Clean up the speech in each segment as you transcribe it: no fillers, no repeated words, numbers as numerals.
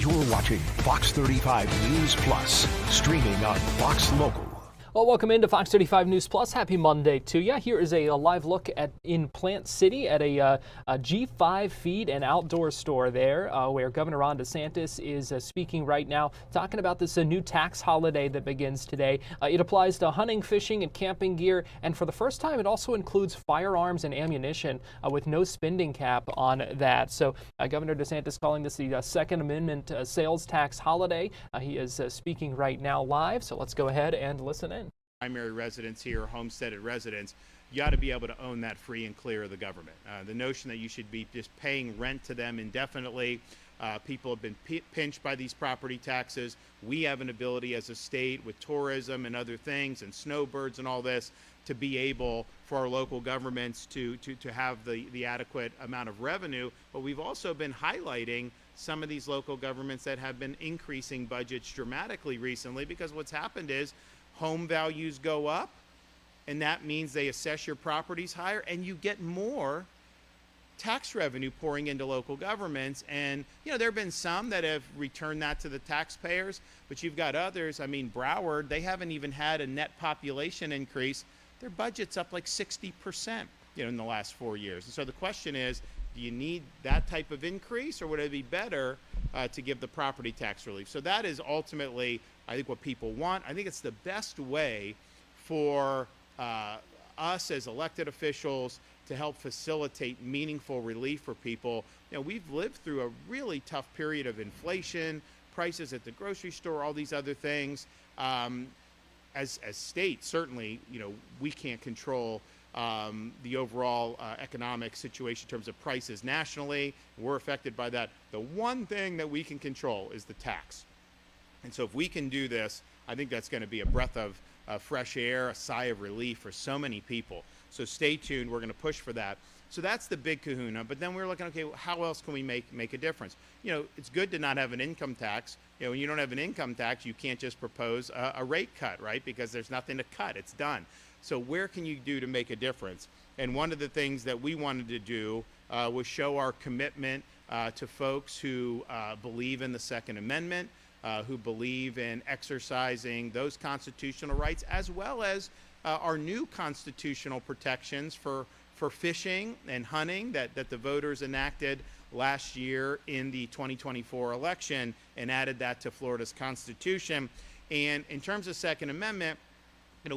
You're watching Fox 35 News Plus, streaming on Fox Local. Well, welcome into Fox 35 News Plus. Happy Monday to you. Here is a live look in Plant City at a G5 feed and outdoor store there where Governor Ron DeSantis is speaking right now, talking about this new tax holiday that begins today. It applies to hunting, fishing, and camping gear, and for the first time, it also includes firearms and ammunition with no spending cap on that. So Governor DeSantis calling this the Second Amendment sales tax holiday. He is speaking right now live, so let's go ahead and listen in. Primary residence here, homesteaded residents, you ought to be able to own that free and clear of the government. The notion that you should be just paying rent to them indefinitely. People have been pinched by these property taxes. We have an ability as a state with tourism and other things and snowbirds and all this to be able for our local governments to have the adequate amount of revenue. But we've also been highlighting some of these local governments that have been increasing budgets dramatically recently, because what's happened is home values go up, and that means they assess your properties higher, and you get more tax revenue pouring into local governments. And there have been some that have returned that to the taxpayers, but you've got others. I mean, Broward, they haven't even had a net population increase. Their budget's up like 60%, in the last 4 years. And so the question is, do you need that type of increase, or would it be better to give the property tax relief? So that is ultimately, I think, what people want. I think it's the best way for us as elected officials to help facilitate meaningful relief for people. We've lived through a really tough period of inflation, prices at the grocery store, all these other things. As states, certainly, we can't control the overall economic situation in terms of prices nationally. We're affected by that. The one thing that we can control is the tax. And so if we can do this, I think that's going to be a breath of fresh air, a sigh of relief for so many people. So stay tuned. We're going to push for that. So that's the big kahuna. But then we're looking, okay, how else can we make a difference? It's good to not have an income tax. When you don't have an income tax, you can't just propose a rate cut, right? Because there's nothing to cut. It's done. So where can you do to make a difference? And one of the things that we wanted to do was show our commitment to folks who believe in the Second Amendment, who believe in exercising those constitutional rights, as well as our new constitutional protections for fishing and hunting that the voters enacted last year in the 2024 election and added that to Florida's Constitution. And in terms of Second Amendment,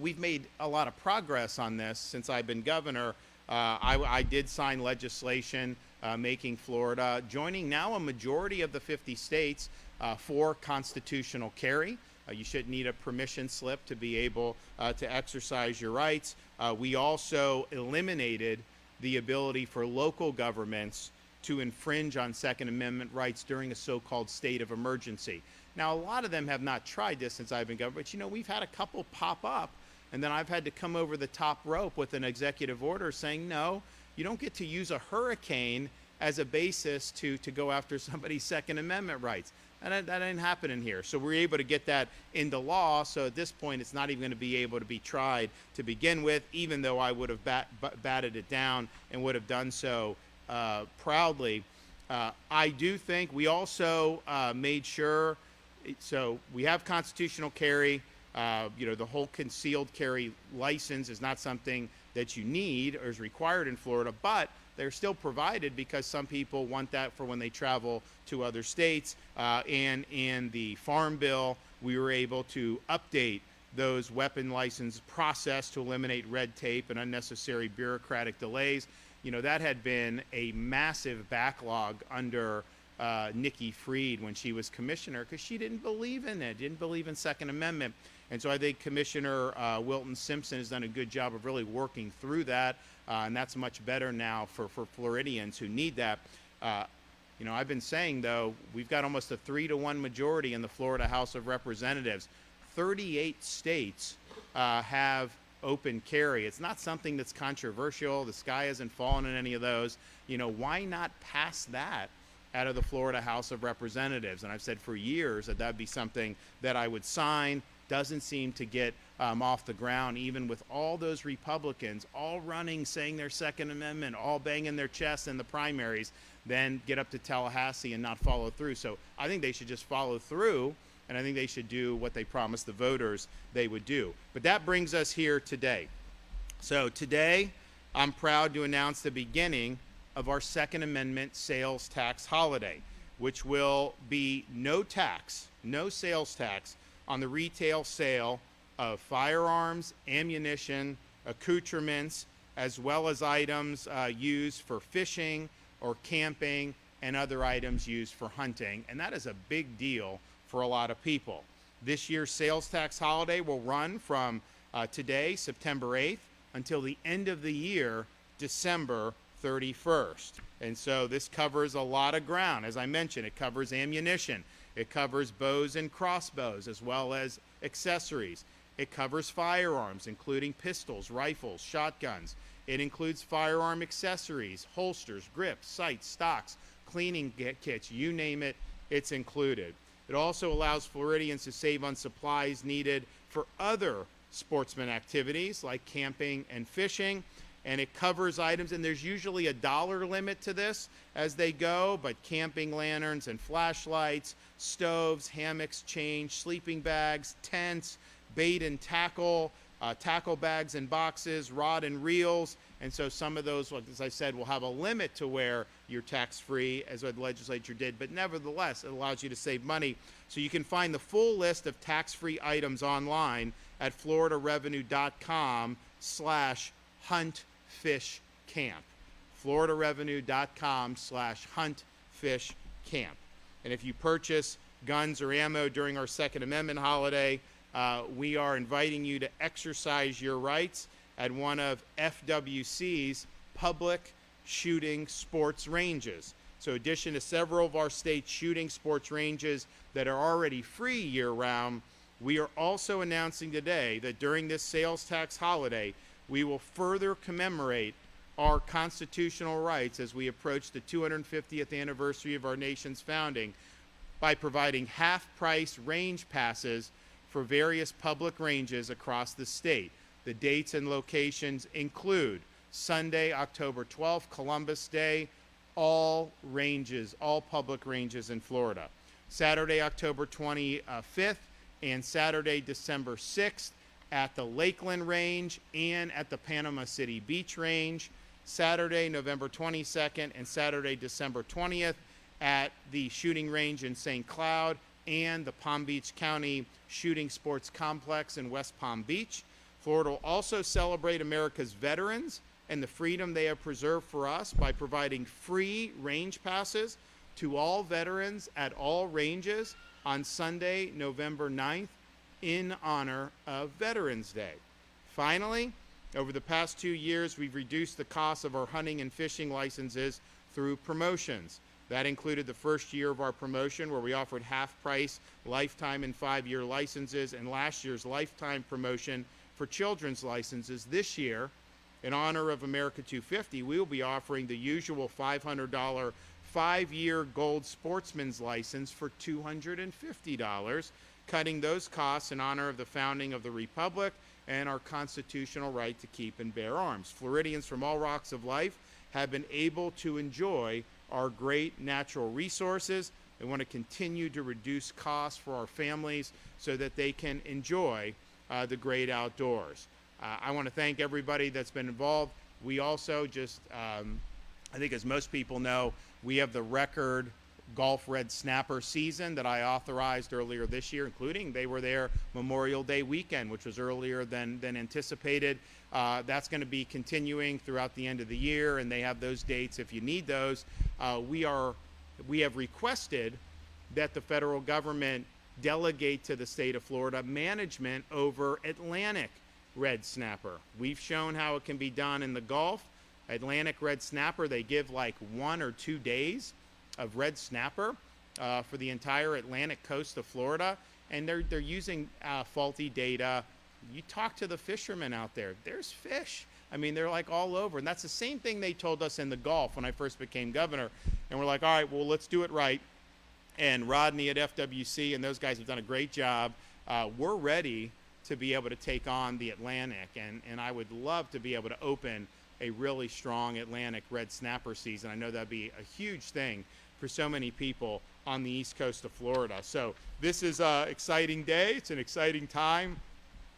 we've made a lot of progress on this since I've been governor. I did sign legislation making Florida, joining now a majority of the 50 states for constitutional carry. You shouldn't need a permission slip to be able to exercise your rights. We also eliminated the ability for local governments to infringe on Second Amendment rights during a so-called state of emergency. Now, a lot of them have not tried this since I've been governor, but we've had a couple pop up, and then I've had to come over the top rope with an executive order saying, no, you don't get to use a hurricane as a basis to go after somebody's Second Amendment rights. And that ain't happening here. So we're able to get that into law. So at this point, it's not even going to be able to be tried to begin with, even though I would have batted it down and would have done so proudly. I do think we also made sure, so we have constitutional carry. The whole concealed carry license is not something that you need or is required in Florida, but they're still provided because some people want that for when they travel to other states. And in the Farm Bill, we were able to update those weapon license process to eliminate red tape and unnecessary bureaucratic delays. That had been a massive backlog under Nikki Fried when she was commissioner, because she didn't believe in it, didn't believe in Second Amendment. And so I think Commissioner Wilton Simpson has done a good job of really working through that, and that's much better now for Floridians who need that. I've been saying, though, we've got almost a 3-to-1 majority in the Florida House of Representatives. 38 states have open carry. It's not something that's controversial. The sky hasn't fallen in any of those. Why not pass that out of the Florida House of Representatives? And I've said for years that that'd be something that I would sign. doesn't seem to get off the ground, even with all those Republicans all running, saying their Second Amendment, all banging their chests in the primaries, then get up to Tallahassee and not follow through. So I think they should just follow through, and I think they should do what they promised the voters they would do. But that brings us here today. So today, I'm proud to announce the beginning of our Second Amendment sales tax holiday, which will be no tax, no sales tax on the retail sale of firearms, ammunition, accoutrements, as well as items used for fishing or camping and other items used for hunting. And that is a big deal for a lot of people. This year's sales tax holiday will run from today, September 8th, until the end of the year, December 31st. And so this covers a lot of ground. As I mentioned, it covers ammunition. It covers bows and crossbows, as well as accessories. It covers firearms, including pistols, rifles, shotguns. It includes firearm accessories, holsters, grips, sights, stocks, cleaning kits, you name it, it's included. It also allows Floridians to save on supplies needed for other sportsman activities like camping and fishing. And it covers items, and there's usually a dollar limit to this as they go, but camping lanterns and flashlights, stoves, hammocks, change, sleeping bags, tents, bait and tackle, tackle bags and boxes, rod and reels. And so some of those, as I said, will have a limit to where you're tax-free, as the legislature did, but nevertheless, it allows you to save money. So you can find the full list of tax-free items online at floridarevenue.com/huntfishcamp. floridarevenue.com/huntfishcamp. And if you purchase guns or ammo during our Second Amendment holiday, we are inviting you to exercise your rights at one of FWC's public shooting sports ranges. So in addition to several of our state shooting sports ranges that are already free year-round, we are also announcing today that during this sales tax holiday, we will further commemorate our constitutional rights as we approach the 250th anniversary of our nation's founding by providing half-price range passes for various public ranges across the state. The dates and locations include Sunday, October 12th, Columbus Day, all ranges, all public ranges in Florida. Saturday, October 25th, and Saturday, December 6th at the Lakeland Range and at the Panama City Beach Range. Saturday, November 22nd, and Saturday, December 20th at the shooting range in St. Cloud and the Palm Beach County Shooting Sports Complex in West Palm Beach. Florida will also celebrate America's veterans and the freedom they have preserved for us by providing free range passes to all veterans at all ranges on Sunday, November 9th, in honor of Veterans Day. Finally, over the past 2 years, we've reduced the cost of our hunting and fishing licenses through promotions. That included the first year of our promotion, where we offered half-price lifetime and 5-year licenses, and last year's lifetime promotion for children's licenses. This year, in honor of America 250, we will be offering the usual $500 5-year gold sportsman's license for $250, cutting those costs in honor of the founding of the Republic and our constitutional right to keep and bear arms. Floridians from all walks of life have been able to enjoy our great natural resources. We want to continue to reduce costs for our families so that they can enjoy the great outdoors. I want to thank everybody that's been involved. We also I think as most people know, we have the record Gulf red snapper season that I authorized earlier this year, including they were there Memorial Day weekend, which was earlier than anticipated. That's going to be continuing throughout the end of the year, and they have those dates if you need those. We have requested that the federal government delegate to the state of Florida management over Atlantic red snapper. We've shown how it can be done in the Gulf. Atlantic red snapper, they give like 1 or 2 days of red snapper for the entire Atlantic coast of Florida, and they're using faulty data. You talk to the fishermen out there, there's fish. I mean, they're like all over, and that's the same thing they told us in the Gulf when I first became governor, and we're like, all right, well, let's do it right. And Rodney at FWC and those guys have done a great job we're ready to be able to take on the Atlantic, and I would love to be able to open a really strong Atlantic red snapper season. I know that'd be a huge thing for so many people on the east coast of Florida. So this is an exciting day. It's an exciting time.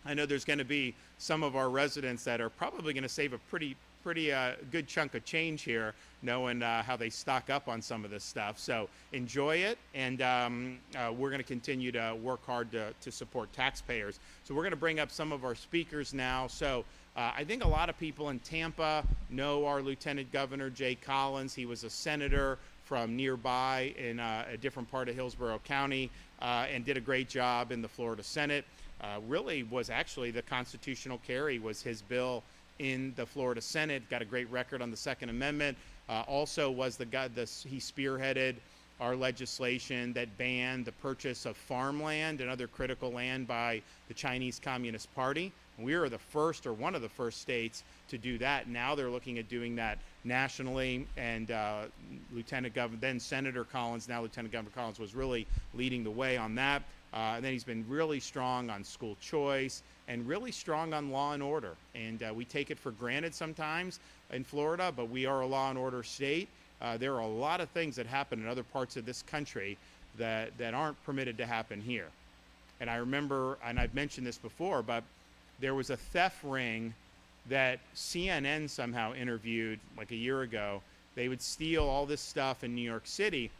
I know there's going to be some of our residents that are probably going to save a pretty good chunk of change here, knowing how they stock up on some of this stuff. So enjoy it, and we're going to continue to work hard to support taxpayers. So we're going to bring up some of our speakers now. So I think a lot of people in Tampa know our Lieutenant Governor Jay Collins. He was a senator from nearby in a different part of Hillsborough County and did a great job in the Florida Senate. Really was actually the constitutional carry was his bill in the Florida Senate. Got a great record on the Second Amendment. Also was the guy, he spearheaded our legislation that banned the purchase of farmland and other critical land by the Chinese Communist Party. We were the first, or one of the first states to do that. Now they're looking at doing that nationally, and Lieutenant Governor, then Senator Collins, now Lieutenant Governor Collins, was really leading the way on that. And then he's been really strong on school choice and really strong on law and order. And we take it for granted sometimes in Florida, but we are a law and order state. There are a lot of things that happen in other parts of this country that aren't permitted to happen here. And I remember, and I've mentioned this before, but there was a theft ring that CNN somehow interviewed like a year ago. They would steal all this stuff in New York City,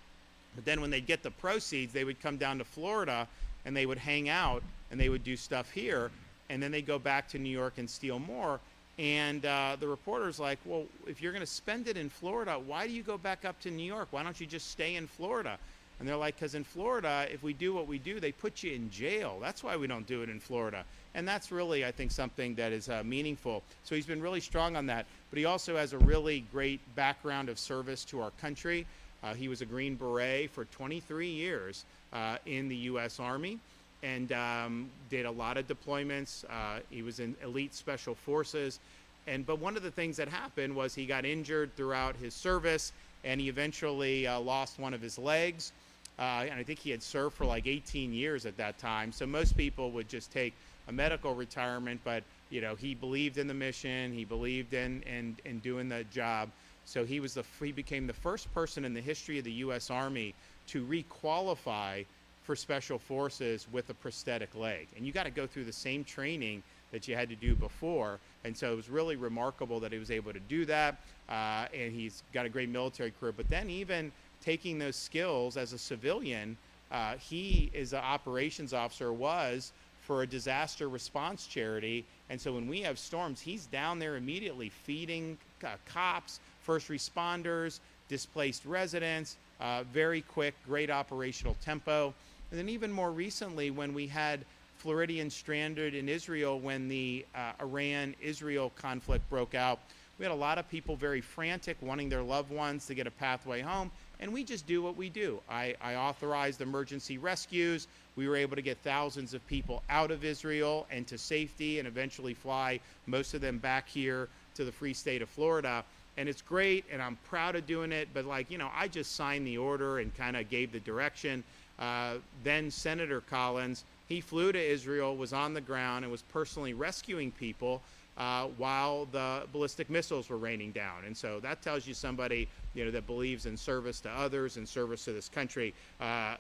but then when they'd get the proceeds, they would come down to Florida and they would hang out and they would do stuff here, and then they go back to New York and steal more. And the reporter's like, well, if you're going to spend it in Florida, why do you go back up to New York? Why don't you just stay in Florida? And they're like, because in Florida, if we do what we do, they put you in jail. That's why we don't do it in Florida. And that's really, I think, something that is meaningful. So he's been really strong on that. But he also has a really great background of service to our country. He was a Green Beret for 23 years in the U.S. Army, and did a lot of deployments. He was in elite special forces. But one of the things that happened was he got injured throughout his service, and he eventually lost one of his legs. And I think he had served for like 18 years at that time. So most people would just take a medical retirement, but you know, he believed in the mission, he believed in doing the job. So he became the first person in the history of the U.S. Army to re-qualify for special forces with a prosthetic leg. And you got to go through the same training that you had to do before. And so it was really remarkable that he was able to do that. And he's got a great military career. But then even taking those skills as a civilian, he is an operations officer, was for a disaster response charity. And so when we have storms, he's down there immediately feeding cops, first responders, displaced residents, very quick, great operational tempo. And then even more recently, when we had Floridians stranded in Israel when the Iran-Israel conflict broke out, we had a lot of people very frantic, wanting their loved ones to get a pathway home. And we just do what we do. I authorized emergency rescues. We were able to get thousands of people out of Israel and to safety, and eventually fly most of them back here to the free state of Florida. And it's great, and I'm proud of doing it. But like, you know, I just signed the order and kind of gave the direction. Then Senator Collins, he flew to Israel, was on the ground, and was personally rescuing people while the ballistic missiles were raining down. And so that tells you somebody, you know, that believes in service to others and service to this country.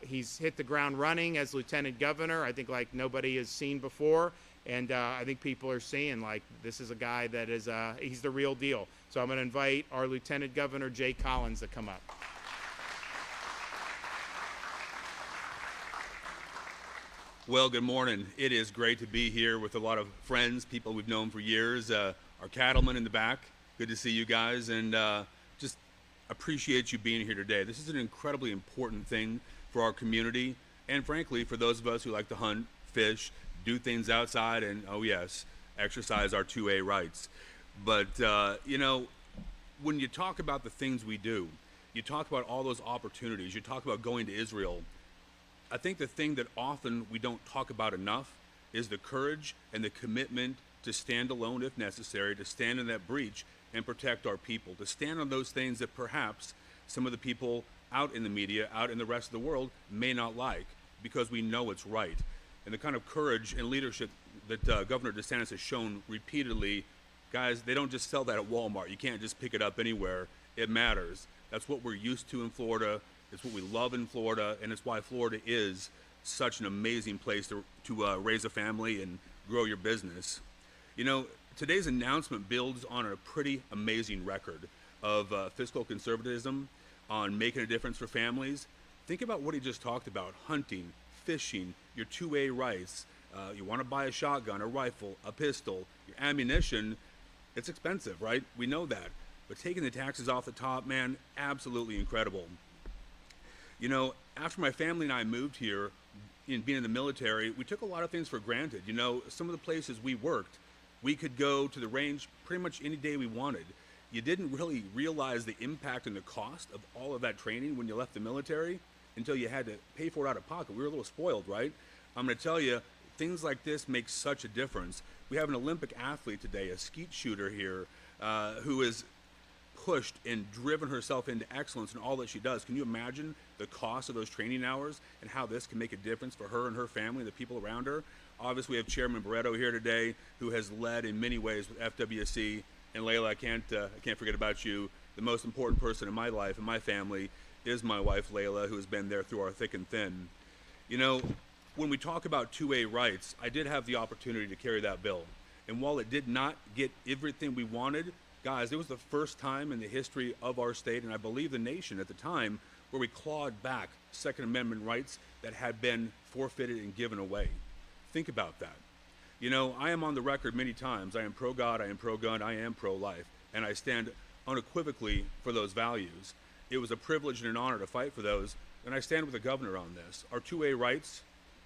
He's hit the ground running as Lieutenant Governor, I think like nobody has seen before. And I think people are seeing like this is a guy that is, he's the real deal. So I'm going to invite our Lieutenant Governor Jay Collins to come up. Well, good morning. It is great to be here with a lot of friends, people we've known for years, our cattlemen in the back. Good to see you guys, and just appreciate you being here today. This is an incredibly important thing for our community, and frankly, for those of us who like to hunt, fish, do things outside, and, oh yes, exercise our 2A rights. But, you know, when you talk about the things we do, you talk about all those opportunities, you talk about going to Israel, I think the thing that often we don't talk about enough is the courage and the commitment to stand alone if necessary, to stand in that breach and protect our people, to stand on those things that perhaps some of the people out in the media, out in the rest of the world may not like, because we know it's right. and the kind of courage and leadership that Governor DeSantis has shown repeatedly. Guys, they don't just sell that at Walmart. You can't just pick it up anywhere. It matters. That's what we're used to in Florida. It's what we love in Florida, and it's why Florida is such an amazing place to raise a family and grow your business. You know, today's announcement builds on a pretty amazing record of fiscal conservatism, on making a difference for families. Think about what he just talked about: hunting, fishing, your 2A rights. You want to buy a shotgun, a rifle, a pistol, your ammunition. It's expensive, right? We know that. But taking the taxes off the top, man, absolutely incredible. You know, after my family and I moved here, in being in the military, we took a lot of things for granted. You know, some of the places we worked, we could go to the range pretty much any day we wanted. You didn't really realize the impact and the cost of all of that training when you left the military until you had to pay for it out of pocket. We were a little spoiled, right? I'm going to tell you, things like this make such a difference. We have an Olympic athlete today, a skeet shooter here, who is pushed and driven herself into excellence in all that she does. Can you imagine the cost of those training hours and how this can make a difference for her and her family, the people around her? Obviously, we have Chairman Barreto here today, who has led in many ways with FWC. And Layla, I can't forget about you. The most important person in my life and my family is my wife, Layla, who has been there through our thick and thin. You know, when we talk about 2A rights, I did have the opportunity to carry that bill. And while it did not get everything we wanted, guys, it was the first time in the history of our state, and I believe the nation at the time, where we clawed back Second Amendment rights that had been forfeited and given away. Think about that. You know, I am on the record many times. I am pro-God, I am pro-gun, I am pro-life, and I stand unequivocally for those values. It was a privilege and an honor to fight for those, and I stand with the governor on this. Our 2A rights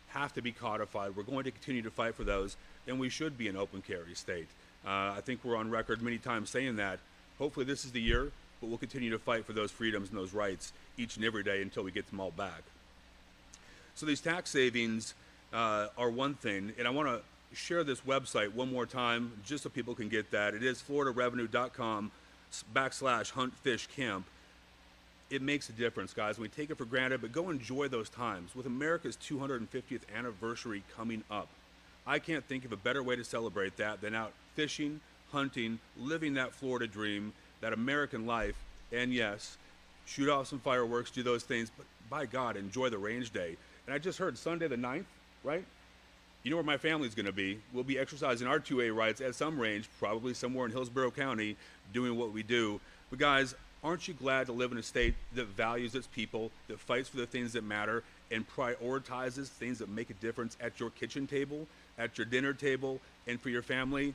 have to be codified. We're going to continue to fight for those, and we should be an open carry state. I think we're on record many times saying that. Hopefully this is the year, but we'll continue to fight for those freedoms and those rights each and every day until we get them all back. So these tax savings are one thing, and I want to share this website one more time just so people can get that. It is floridarevenue.com/huntfishcamp. It makes a difference, guys. We take it for granted, but go enjoy those times. With America's 250th anniversary coming up, I can't think of a better way to celebrate that than out fishing, hunting, living that Florida dream, that American life, and yes, shoot off some fireworks, do those things, but by God, enjoy the range day. And I just heard Sunday the 9th, right? You know where my family's going to be. We'll be exercising our 2A rights at some range, probably somewhere in Hillsborough County, doing what we do. But guys, aren't you glad to live in a state that values its people, that fights for the things that matter, and prioritizes things that make a difference at your kitchen table, at your dinner table, and for your family?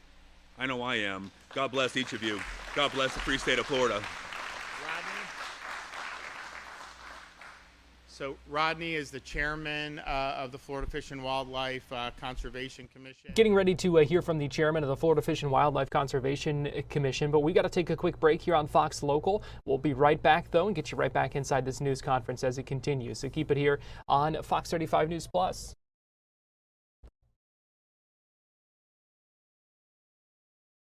I know I am. God bless each of you. God bless the free state of Florida. So Rodney is the chairman of the Florida Fish and Wildlife Conservation Commission. Getting ready to hear from the chairman of the Florida Fish and Wildlife Conservation Commission, but we got to take a quick break here on Fox Local. We'll be right back, though, and get you right back inside this news conference as it continues. So keep it here on Fox 35 News Plus.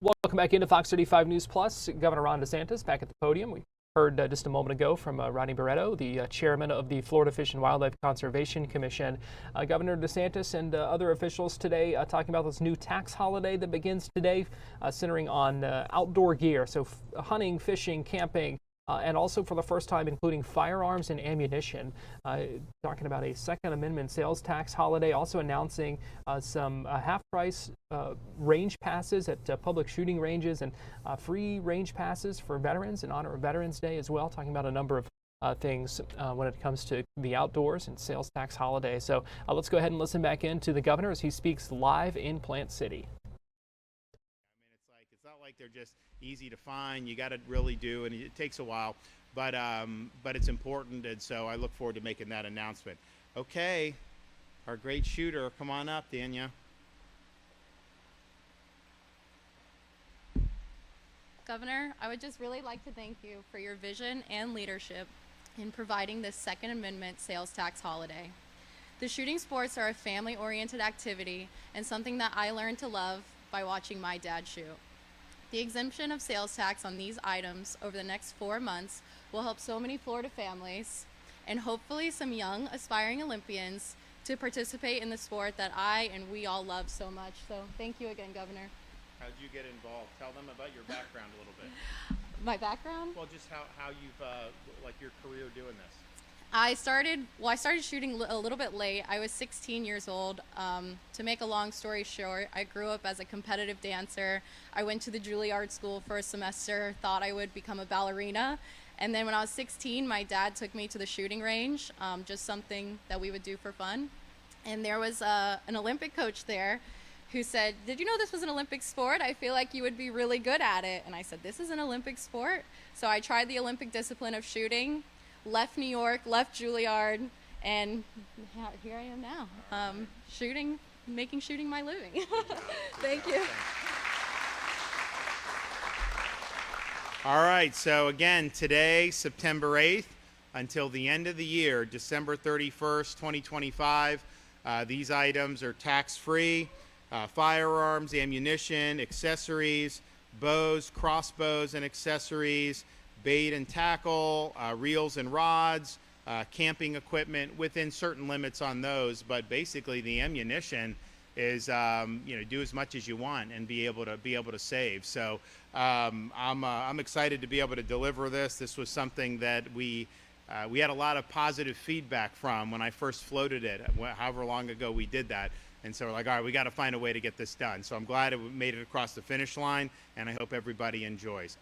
Welcome back into Fox 35 News Plus. Governor Ron DeSantis back at the podium. We heard just a moment ago from Rodney Barreto, the chairman of the Florida Fish and Wildlife Conservation Commission. Governor DeSantis and other officials today talking about this new tax holiday that begins today, centering on outdoor gear, so hunting, fishing, camping, and also for the first time including firearms and ammunition. Talking about a Second Amendment sales tax holiday, also announcing some half-price range passes at public shooting ranges and free range passes for veterans in honor of Veterans Day as well. Talking about a number of things when it comes to the outdoors and sales tax holiday. So let's go ahead and listen back in to the governor as he speaks live in Plant City. It's not like they're just easy to find. You got to really do, and it takes a while, but it's important, and so I look forward to making that announcement. Okay, our great shooter, come on up, Dania. Governor, I would just really like to thank you for your vision and leadership in providing this Second Amendment sales tax holiday. The shooting sports are a family-oriented activity and something that I learned to love by watching my dad shoot. The exemption of sales tax on these items over the next 4 months will help so many Florida families and hopefully some young aspiring Olympians to participate in the sport that I and we all love so much. So thank you again, Governor. How'd you get involved? Tell them about your background a little bit. My background? Well, just how you've, like your career doing this. I started shooting a little bit late. I was 16 years old. To make a long story short, I grew up as a competitive dancer. I went to the Juilliard School for a semester, thought I would become a ballerina. And then when I was 16, my dad took me to the shooting range, just something that we would do for fun. And there was an Olympic coach there who said, "Did you know this was an Olympic sport? I feel like you would be really good at it." And I said, "This is an Olympic sport?" So I tried the Olympic discipline of shooting, left New York, left Juilliard, and here I am now, making shooting my living. Thank you. All right, so again, today, September 8th, until the end of the year, December 31st, 2025, these items are tax-free. Firearms, ammunition, accessories, bows, crossbows and accessories, bait and tackle, reels and rods, camping equipment, within certain limits on those. But basically, the ammunition is do as much as you want and be able to save. So I'm excited to be able to deliver this. This was something that we had a lot of positive feedback from when I first floated it, however long ago we did that. And so we're like, all right, we got to find a way to get this done. So I'm glad it made it across the finish line, and I hope everybody enjoys.